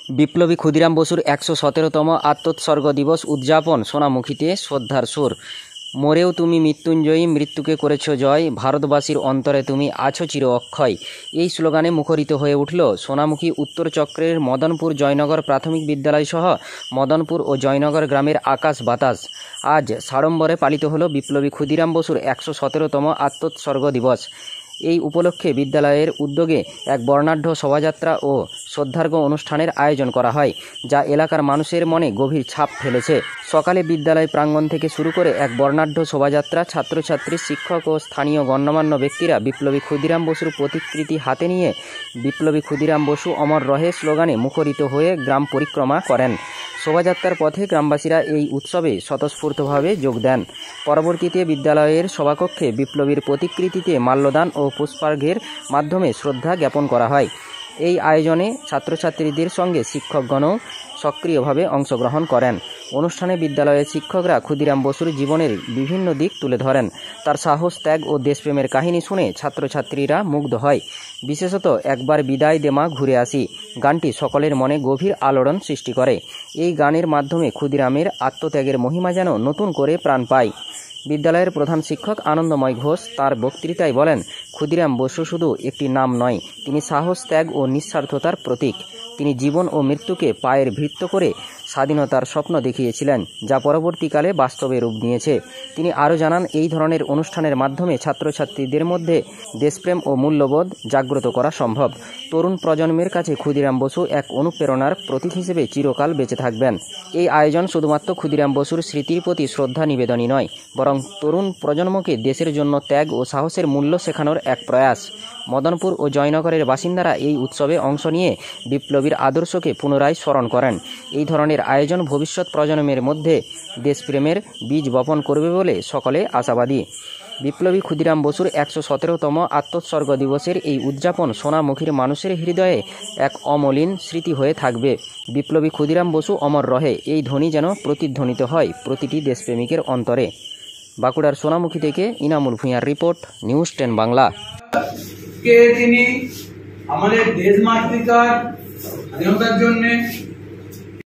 বিপ্লবী ক্ষুদিরাম বসুর ১১৭তম আত্মোৎসর্গ দিবস উদযাপন সোনামুখীতে শ্রদ্ধার সুর। মোরেও তুমি মৃত্যুঞ্জয়ী, মৃত্যুকে করেছ জয়, ভারতবাসীর অন্তরে তুমি আছো চির অক্ষয়। এই স্লোগানে মুখরিত হয়ে উঠল সোনামুখী উত্তর চক্রের মদনপুর জয়নগর প্রাথমিক বিদ্যালয় সহ মদনপুর ও জয়নগর গ্রামের আকাশ বাতাস। আজ সাড়ম্বরে পালিত হলো বিপ্লবী ক্ষুদিরাম বসুর ১১৭তম আত্মোৎসর্গ দিবস। এই উপলক্ষে বিদ্যালয়ের উদ্যোগে এক বর্ণাঢ্য শোভাযাত্রা ও শ্রদ্ধার্ঘ্য অনুষ্ঠানের আয়োজন করা হয়, যা এলাকার মানুষের মনে গভীর ছাপ ফেলেছে। সকালে বিদ্যালয় প্রাঙ্গণ থেকে শুরু করে এক বর্ণাঢ্য শোভাযাত্রা ছাত্রছাত্রী, শিক্ষক ও স্থানীয় গণ্যমান্য ব্যক্তিরা বিপ্লবী ক্ষুদিরাম বসুর প্রতিকৃতি হাতে নিয়ে বিপ্লবী ক্ষুদিরাম বসু অমর রহে স্লোগানে মুখরিত হয়ে গ্রাম পরিক্রমা করেন। শোভাযাত্রার পথে গ্রামবাসীরা এই উৎসবে স্বতঃস্ফূর্তভাবে যোগ দেন। পরবর্তীতে বিদ্যালয়ের সভাকক্ষে বিপ্লবীর প্রতিকৃতিতে মাল্যদান ও পুষ্পার্ঘ্যের মাধ্যমে শ্রদ্ধা জ্ঞাপন করা হয়। এই আয়োজনে ছাত্রছাত্রীদের সঙ্গে শিক্ষকগণও সক্রিয়ভাবে অংশগ্রহণ করেন। অনুষ্ঠানে বিদ্যালয়ের শিক্ষকরা ক্ষুদিরাম বসুর জীবনের বিভিন্ন দিক তুলে ধরেন। তার সাহস, ত্যাগ ও দেশপ্রেমের কাহিনী শুনে ছাত্রছাত্রীরা মুগ্ধ হয়। বিশেষত একবার বিদায় দে মা ঘুরে আসি গানটি সকলের মনে গভীর আলোড়ন সৃষ্টি করে। এই গানের মাধ্যমে ক্ষুদিরামের আত্মত্যাগের মহিমা যেন নতুন করে প্রাণ পায়। বিদ্যালয়ের প্রধান শিক্ষক আনন্দময় ঘোষ তার বক্তৃতায় বলেন, ক্ষুদিরাম বসু শুধু একটি নাম নয়, তিনি সাহস, ত্যাগ ও নিঃস্বার্থতার প্রতীক। তিনি জীবন ও মৃত্যুকে পায়ের ভৃত্য করে স্বাধীনতার স্বপ্ন দেখিয়েছিলেন, যা পরবর্তীকালে বাস্তবে রূপ নিয়েছে। তিনি আরও জানান, এই ধরনের অনুষ্ঠানের মাধ্যমে ছাত্রছাত্রীদের মধ্যে দেশপ্রেম ও মূল্যবোধ জাগ্রত করা সম্ভব। তরুণ প্রজন্মের কাছে ক্ষুদিরাম বসু এক অনুপ্রেরণার প্রতীক হিসেবে চিরকাল বেঁচে থাকবেন। এই আয়োজন শুধুমাত্র ক্ষুদিরাম বসুর স্মৃতির প্রতি শ্রদ্ধা নিবেদনই নয়, বরং তরুণ প্রজন্মকে দেশের জন্য ত্যাগ ও সাহসের মূল্য শেখানোর এক প্রয়াস। মদনপুর ও জয়নগরের বাসিন্দারা এই উৎসবে অংশ নিয়ে বিপ্লবীর আদর্শকে পুনরায় স্মরণ করেন। এই ধরনের আয়োজন ভবিষ্যৎ প্রজন্মের মধ্যে দেশপ্রেমের বীজ বপন করবে বলে সকলে আশাবাদী। বিপ্লবী ক্ষুদিরাম বসুর ১১৭তম আত্মোৎসর্গ দিবসের এই উদযাপন সোনামুখীর মানুষের হৃদয়ে এক অমলিন স্মৃতি হয়ে থাকবে। বিপ্লবী ক্ষুদিরাম বসু অমর রহে, এই ধ্বনি যেন প্রতিধ্বনিত হয় প্রতিটি দেশপ্রেমিকের অন্তরে। বাঁকুড়ার সোনামুখী থেকে ইনামুল ভূঁইয়ার রিপোর্ট, নিউজ 10 বাংলা। তিনি আমাদের দেশ মাতৃকার স্বাধীনতার জন্য